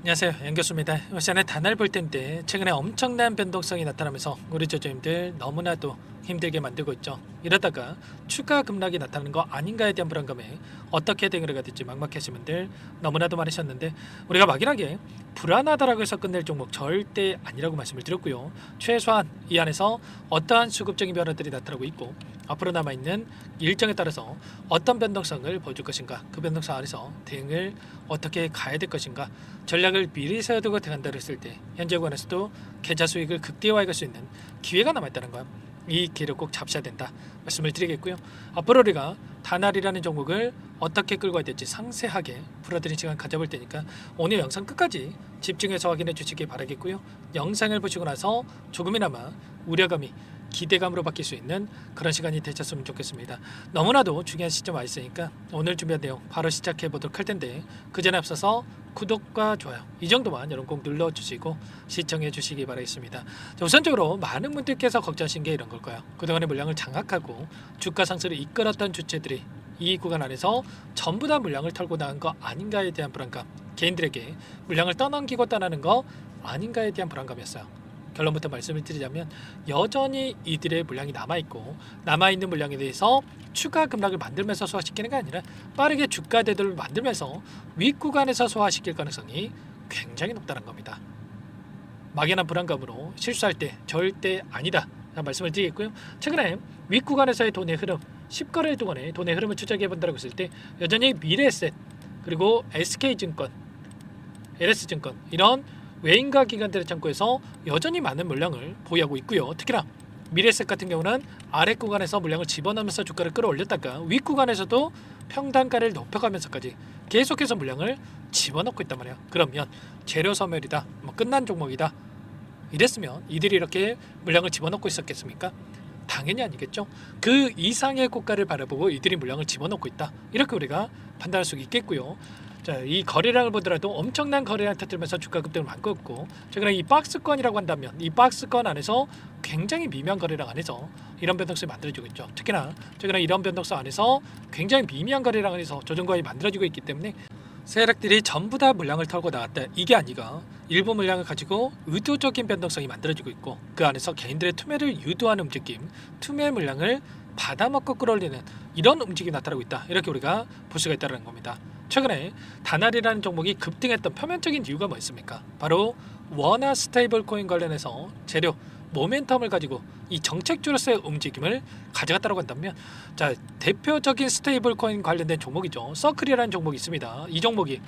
안녕하세요, 연교수입니다. 시간에 단알 볼 텐데 최근에 엄청난 변동성이 나타나면서 우리 조조님들 너무나도 힘들게 만들고 있죠. 이러다가 추가 급락이 나타나는 거 아닌가에 대한 불안감에 어떻게 대응을 해야 될지 막막하신 분들 너무나도 많으셨는데, 우리가 막연하게 불안하다라고 해서 끝낼 종목 절대 아니라고 말씀을 드렸고요. 최소한 이 안에서 어떠한 수급적인 변화들이 나타나고 있고 앞으로 남아있는 일정에 따라서 어떤 변동성을 보여줄 것인가, 그 변동성 안에서 대응을 어떻게 가야 될 것인가, 전략을 미리 세워두고 대응한다고 했을 때 현재 구간에서도 계좌 수익을 극대화할 수 있는 기회가 남아있다는 거야. 이 기회를 꼭 잡으셔야 된다 말씀을 드리겠고요. 앞으로 우리가 단알이라는 종목을 어떻게 끌고 가야 될지 상세하게 풀어드린 시간 가져볼 테니까 오늘 영상 끝까지 집중해서 확인해 주시기 바라겠고요. 영상을 보시고 나서 조금이나마 우려감이 기대감으로 바뀔 수 있는 그런 시간이 되셨으면 좋겠습니다. 너무나도 중요한 시점 와 있으니까 오늘 준비한 내용 바로 시작해 보도록 할 텐데, 그 전에 앞서서 구독과 좋아요 이 정도만 여러분 꼭 눌러주시고 시청해 주시기 바라겠습니다. 자, 우선적으로 많은 분들께서 걱정하신 게 이런 걸 거예요. 그동안의 물량을 장악하고 주가 상승을 이끌었던 주체들이 이 구간 안에서 전부 다 물량을 털고 나간 거 아닌가에 대한 불안감, 개인들에게 물량을 떠넘기고 떠나는 거 아닌가에 대한 불안감이었어요. 결론부터 말씀을 드리자면 여전히 이들의 물량이 남아있고, 남아있는 물량에 대해서 추가 급락을 만들면서 소화시키는 게 아니라 빠르게 주가 대도를 만들면서 윗구간에서 소화시킬 가능성이 굉장히 높다는 겁니다. 막연한 불안감으로 실수할 때 절대 아니다 말씀을 드리겠고요. 최근에 윗구간에서의 돈의 흐름, 10거래 동안의 돈의 흐름을 추적해 본다고 했을 때 여전히 미래에셋, 그리고 SK증권, LS증권 이런 외인가 기관들의 창고에서 여전히 많은 물량을 보유하고 있고요. 특히나 미래에셋 같은 경우는 아래 구간에서 물량을 집어넣으면서 주가를 끌어올렸다가 윗 구간에서도 평단가를 높여가면서까지 계속해서 물량을 집어넣고 있단 말이에요. 그러면 재료 소멸이다, 끝난 종목이다 이랬으면 이들이 이렇게 물량을 집어넣고 있었겠습니까? 당연히 아니겠죠. 그 이상의 고가를 바라보고 이들이 물량을 집어넣고 있다, 이렇게 우리가 판단할 수 있겠고요. 자, 이 거래량을 보더라도 엄청난 거래량 터뜨리면서 주가 급등을 만들었고, 최근에 이 박스권이라고 한다면 이 박스권 안에서 굉장히 미미한 거래량 안에서 이런 변동성이 만들어지고 있죠. 특히나 최근에 이런 변동성 안에서 굉장히 미미한 거래량 안에서 조정거이 만들어지고 있기 때문에 세력들이 전부 다 물량을 털고 나왔다, 이게 아니가 일부 물량을 가지고 의도적인 변동성이 만들어지고 있고, 그 안에서 개인들의 투매를 유도하는 움직임, 투매 물량을 받아먹고 끌어올리는 이런 움직임이 나타나고 있다, 이렇게 우리가 볼 수가 있다는 겁니다. 최근에 다날이라는 종목이 급등했던 표면적인 이유가 뭐였습니까? 바로 원화 스테이블 코인 관련해서 재료 모멘텀을 가지고 이 정책주로서의 움직임을 가져갔다고 한다면, 자, 대표적인 스테이블 코인 관련된 종목이죠. 서클이라는 종목이 있습니다. 이 종목이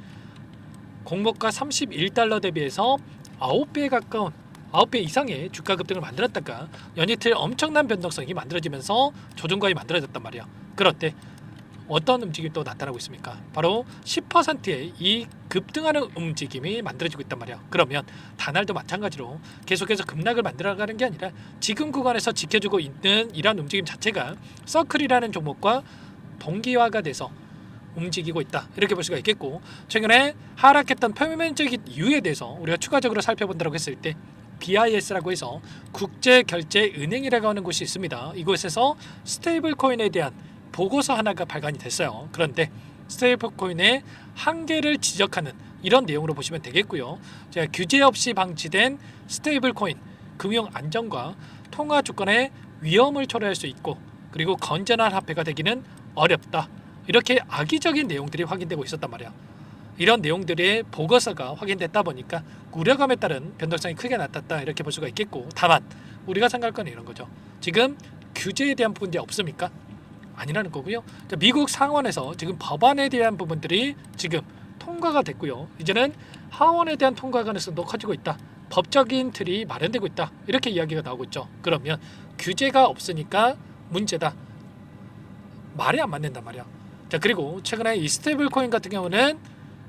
공모가 31달러 대비해서 9배에 가까운 9배 이상의 주가 급등을 만들었다가 연이틀 엄청난 변동성이 만들어지면서 조정거이 만들어졌단 말이야. 그런데 어떤 움직임이 또 나타나고 있습니까? 바로 10%의 이 급등하는 움직임이 만들어지고 있단 말이야. 그러면 다날도 마찬가지로 계속해서 급락을 만들어가는 게 아니라 지금 구간에서 지켜주고 있는 이러한 움직임 자체가 서클이라는 종목과 동기화가 돼서 움직이고 있다, 이렇게 볼 수가 있겠고, 최근에 하락했던 표면적인 이유에 대해서 우리가 추가적으로 살펴본다고 했을 때 BIS라고 해서 국제결제은행이라고 하는 곳이 있습니다. 이곳에서 스테이블 코인에 대한 보고서 하나가 발간이 됐어요. 그런데 스테이블 코인의 한계를 지적하는 이런 내용으로 보시면 되겠고요. 제가 규제 없이 방치된 스테이블 코인, 금융 안정과 통화 주권의 위험을 초래할 수 있고, 그리고 건전한 화폐가 되기는 어렵다, 이렇게 악의적인 내용들이 확인되고 있었단 말이야. 이런 내용들의 보고서가 확인됐다 보니까 우려감에 따른 변동성이 크게 나타났다, 이렇게 볼 수가 있겠고, 다만 우리가 생각할 건 이런 거죠. 지금 규제에 대한 부분이 없습니까? 아니라는 거고요. 미국 상원에서 지금 법안에 대한 부분들이 지금 통과가 됐고요. 이제는 하원에 대한 통과 가능성도 커지고 있다, 법적인 틀이 마련되고 있다, 이렇게 이야기가 나오고 있죠. 그러면 규제가 없으니까 문제다, 말이 안 맞는단 말이야. 자, 그리고 최근에 이 스테이블 코인 같은 경우는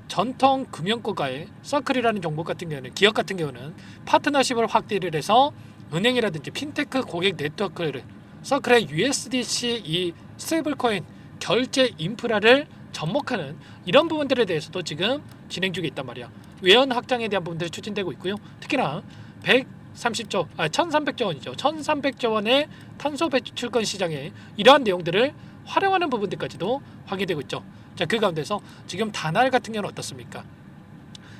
전통 금융국가의 서클이라는 종목 같은 경우는, 기업 같은 경우는 파트너십을 확대를 해서 은행이라든지 핀테크 고객 네트워크를 서클의 USDC 이 스테이블 코인 결제 인프라를 접목하는 이런 부분들에 대해서도 지금 진행 중에 있단 말이야. 외연 확장에 대한 부분들이 추진되고 있고요. 특히나 1300조 원이죠. 1300조 원의 탄소 배출권 시장에 이러한 내용들을 활용하는 부분들까지도 확인되고 있죠. 자, 그 가운데서 지금 다날 같은 경우는 어떻습니까?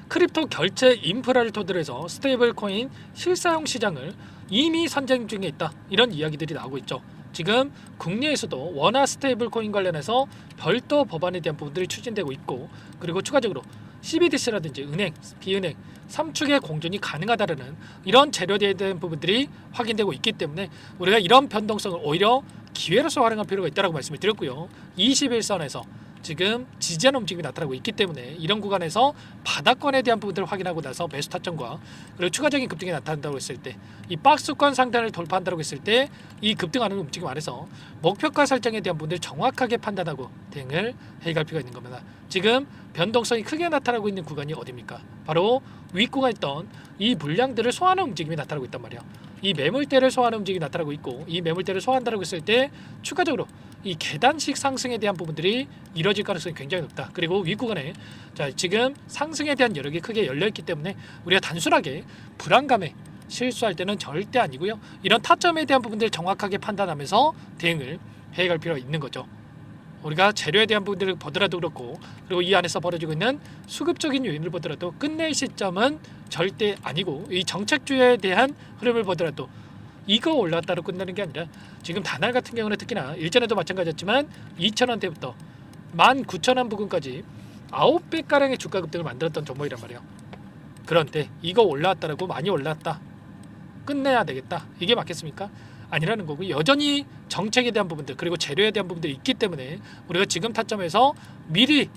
크립토 결제 인프라를 토대로 해서 스테이블 코인 실사용 시장을 이미 선쟁 중에 있다. 이런 이야기들이 나오고 있죠. 지금 국내에서도 원화 스테이블 코인 관련해서 별도 법안에 대한 부분들이 추진되고 있고, 그리고 추가적으로 CBDC라든지 은행, 비은행 3축의 공존이 가능하다는 이런 재료에 대한 부분들이 확인되고 있기 때문에 우리가 이런 변동성을 오히려 기회로서 활용할 필요가 있다고 말씀을 드렸고요. 21선에서 지금 지지하는 움직임이 나타나고 있기 때문에 이런 구간에서 바닥권에 대한 부분들을 확인하고 나서 매수 타점과 그리고 추가적인 급등이 나타난다고 했을 때, 이 박스권 상단을 돌파한다고 했을 때 이 급등하는 움직임 안에서 목표가 설정에 대한 부분들을 정확하게 판단하고 대응을 해갈 필요가 있는 겁니다. 지금 변동성이 크게 나타나고 있는 구간이 어디입니까? 바로 윗구간에 있던 이 물량들을 소화하는 움직임이 나타나고 있단 말이에요. 이 매물대를 소화하는 움직임이 나타나고 있고, 이 매물대를 소화한다고 했을 때 추가적으로 이 계단식 상승에 대한 부분들이 이뤄질 가능성이 굉장히 높다. 그리고 윗구간에 지금 상승에 대한 여력이 크게 열려있기 때문에 우리가 단순하게 불안감에 실수할 때는 절대 아니고요. 이런 타점에 대한 부분들을 정확하게 판단하면서 대응을 해갈 필요가 있는 거죠. 우리가 재료에 대한 부분들을 보더라도 그렇고, 그리고 이 안에서 벌어지고 있는 수급적인 요인을 보더라도 끝낼 시점은 절대 아니고, 이 정책주에 대한 흐름을 보더라도 이거 올랐다로 끝나는 게 아니라 지금 다날 같은 경우는 특히나 일전에도 마찬가지였지만 2,000원대부터 19,000원 부근까지 9배가량의 주가 급등을 만들었던 종목이란 말이에요. 그런데 이거 올라왔다라고 많이 올랐다, 끝내야 되겠다, 이게 맞겠습니까? 아니라는 거고, 여전히 정책에 대한 부분들 그리고 재료에 대한 부분들이 있기 때문에 우리가 지금 타점에서 미리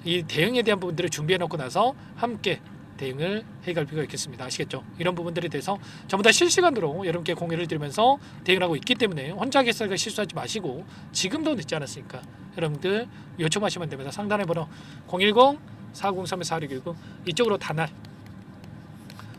이 대응에 대한 부분들을 준비해 놓고 나서 함께 대응을 해갈 필요가 있겠습니다. 아시겠죠? 이런 부분들에 대해서 전부 다 실시간으로 여러분께 공유를 드리면서 대응을 하고 있기 때문에 혼자 개설과 실수하지 마시고, 지금도 늦지 않았으니까 여러분들 요청하시면 됩니다. 상단에 번호 010-403-4619 이쪽으로 다날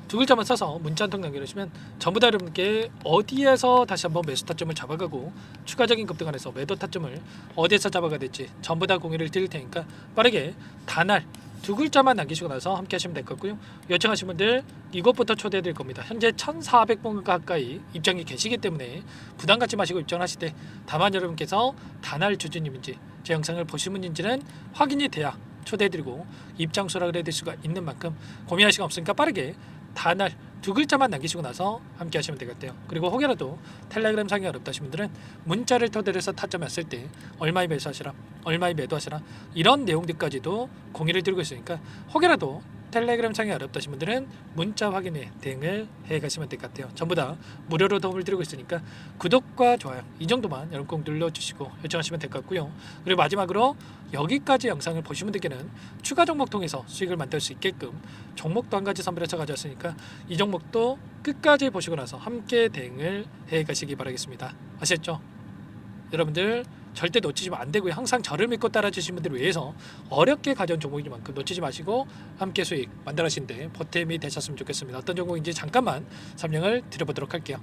두 글자만 써서 문자 한 통 남겨주시면 전부 다 여러분께 어디에서 다시 한번 매수 타점을 잡아가고 추가적인 급등 안에서 매도 타점을 어디에서 잡아가야 될지 전부 다 공유를 드릴 테니까 빠르게 다날 두 글자만 남기시고 나서 함께 하시면 될 거고요. 요청하신 분들 이것부터 초대해 드릴 겁니다. 현재 1,400분 가까이 입장이 계시기 때문에 부담 갖지 마시고 입장하실 때, 다만 여러분께서 다날 주주님인지 제 영상을 보신 분인지는 확인이 돼야 초대해드리고 입장 수락을 해드릴 수가 있는 만큼 고민할 시간 없으니까 빠르게 다날 두 글자만 남기시고 나서 함께 하시면 되겠대요. 그리고 혹여라도 텔레그램 상이 어렵다신 분들은 문자를 토대로 해서 타점이 왔을 때 얼마에 매수하시라, 얼마에 매도하시라, 이런 내용들까지도 공유를 드리고 있으니까 혹여라도 텔레그램 창이 어렵다신 분들은 문자 확인에 대응을 해 가시면 될 것 같아요. 전부 다 무료로 도움을 드리고 있으니까 구독과 좋아요 이 정도만 여러분 꼭 눌러주시고 요청하시면 될 것 같고요. 그리고 마지막으로 여기까지 영상을 보신 분들께는 추가 종목 통해서 수익을 만들 수 있게끔 종목도 한 가지 선별해서 가져왔으니까 이 종목도 끝까지 보시고 나서 함께 대응을 해 가시기 바라겠습니다. 아셨죠? 여러분들 절대 놓치시면 안 되고요. 항상 저를 믿고 따라주신 분들을 위해서 어렵게 가져온 종목이니만큼 놓치지 마시고 함께 수익 만들어가시는데 보탬이 되셨으면 좋겠습니다. 어떤 종목인지 잠깐만 설명을 드려보도록 할게요.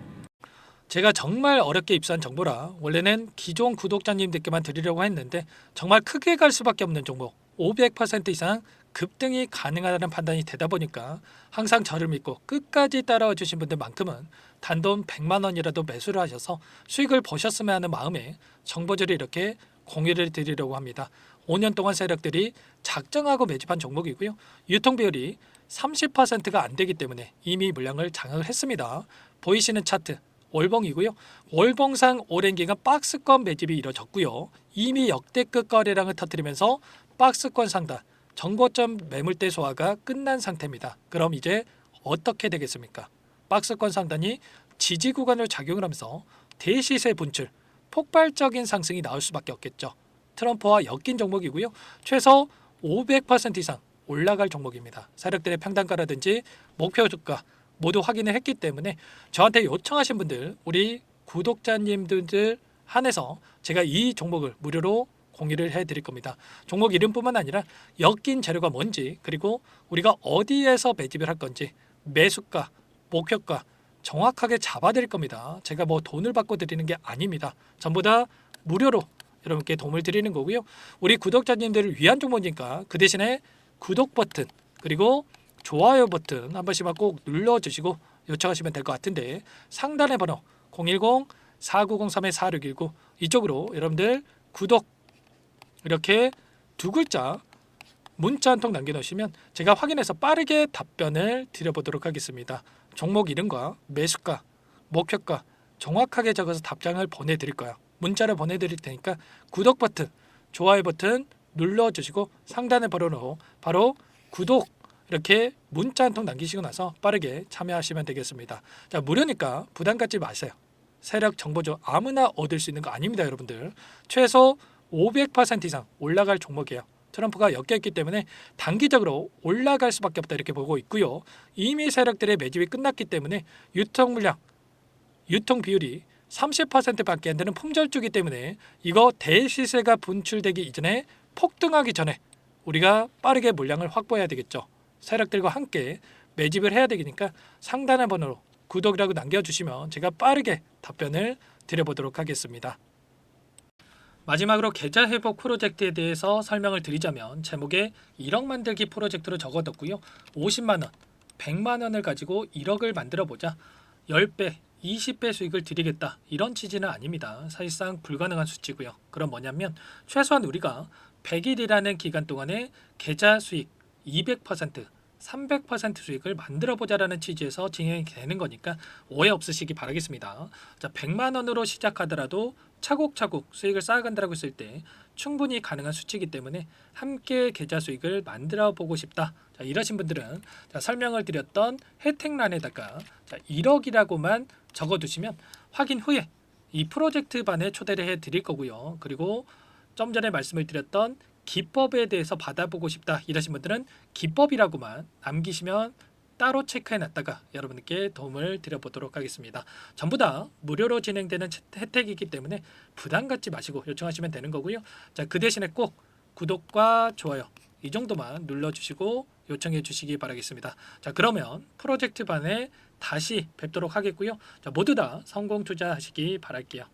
제가 정말 어렵게 입수한 정보라 원래는 기존 구독자님들께만 드리려고 했는데 정말 크게 갈 수밖에 없는 종목, 500% 이상 급등이 가능하다는 판단이 되다 보니까 항상 저를 믿고 끝까지 따라와 주신 분들만큼은 단돈 100만 원이라도 매수를 하셔서 수익을 보셨으면 하는 마음에 정보들을 이렇게 공유를 드리려고 합니다. 5년 동안 세력들이 작정하고 매집한 종목이고요. 유통 비율이 30%가 안 되기 때문에 이미 물량을 장악을 했습니다. 보이시는 차트 월봉이고요. 월봉상 오랜 기간 박스권 매집이 이뤄졌고요. 이미 역대급 거래량을 터뜨리면서 박스권 상단 정고점 매물대 소화가 끝난 상태입니다. 그럼 이제 어떻게 되겠습니까? 박스권 상단이 지지 구간을 작용을 하면서 대시세 분출, 폭발적인 상승이 나올 수밖에 없겠죠. 트럼프와 엮인 종목이고요. 최소 500% 이상 올라갈 종목입니다. 세력들의 평단가라든지 목표 주가 모두 확인을 했기 때문에 저한테 요청하신 분들, 우리 구독자님들 한해서 제가 이 종목을 무료로 공유를 해드릴 겁니다. 종목 이름뿐만 아니라 엮인 재료가 뭔지, 그리고 우리가 어디에서 매집을 할 건지, 매수가, 목표가 정확하게 잡아드릴 겁니다. 제가 뭐 돈을 받고 드리는 게 아닙니다. 전부 다 무료로 여러분께 도움을 드리는 거고요. 우리 구독자님들을 위한 종목이니까 그 대신에 구독 버튼 그리고 좋아요 버튼 한 번씩만 꼭 눌러주시고 요청하시면 될 것 같은데, 상단의 번호 010-4903-4619 이쪽으로 여러분들 구독 이렇게 두 글자 문자 한 통 남겨놓으시면 제가 확인해서 빠르게 답변을 드려보도록 하겠습니다. 종목 이름과 매수가, 목표가 정확하게 적어서 답장을 보내드릴 거예요. 문자를 보내드릴 테니까 구독 버튼, 좋아요 버튼 눌러주시고 상단의 번호로 바로 구독 이렇게 문자 한 통 남기시고 나서 빠르게 참여하시면 되겠습니다. 자, 무료니까 부담 갖지 마세요. 세력 정보죠. 아무나 얻을 수 있는 거 아닙니다, 여러분들. 최소 500% 이상 올라갈 종목이에요. 트럼프가 엮였기 때문에 단기적으로 올라갈 수밖에 없다 이렇게 보고 있고요. 이미 세력들의 매집이 끝났기 때문에 유통 물량, 유통 비율이 30%밖에 안 되는 품절주기 때문에 이거 대시세가 분출되기 이전에 폭등하기 전에 우리가 빠르게 물량을 확보해야 되겠죠. 세력들과 함께 매집을 해야 되니까 상단의 번호로 구독이라고 남겨주시면 제가 빠르게 답변을 드려보도록 하겠습니다. 마지막으로 계좌 회복 프로젝트에 대해서 설명을 드리자면 제목에 1억 만들기 프로젝트로 적어뒀고요. 50만 원, 100만 원을 가지고 1억을 만들어 보자. 10배, 20배 수익을 드리겠다. 이런 취지는 아닙니다. 사실상 불가능한 수치고요. 그럼 뭐냐면 최소한 우리가 100일이라는 기간 동안에 계좌 수익 200%, 300% 수익을 만들어 보자라는 취지에서 진행이 되는 거니까 오해 없으시기 바라겠습니다. 자, 100만 원으로 시작하더라도 차곡차곡 수익을 쌓아간다고 했을 때 충분히 가능한 수치이기 때문에 함께 계좌 수익을 만들어 보고 싶다. 자, 이러신 분들은 자, 설명을 드렸던 혜택란에다가 자, 1억이라고만 적어두시면 확인 후에 이 프로젝트 반에 초대를 해 드릴 거고요. 그리고 좀 전에 말씀을 드렸던 기법에 대해서 받아보고 싶다 이러신 분들은 기법이라고만 남기시면 따로 체크해 놨다가 여러분께 도움을 드려보도록 하겠습니다. 전부 다 무료로 진행되는 혜택이기 때문에 부담 갖지 마시고 요청하시면 되는 거고요. 자, 그 대신에 꼭 구독과 좋아요 이 정도만 눌러주시고 요청해 주시기 바라겠습니다. 자, 그러면 프로젝트 반에 다시 뵙도록 하겠고요. 자, 모두 다 성공 투자하시기 바랄게요.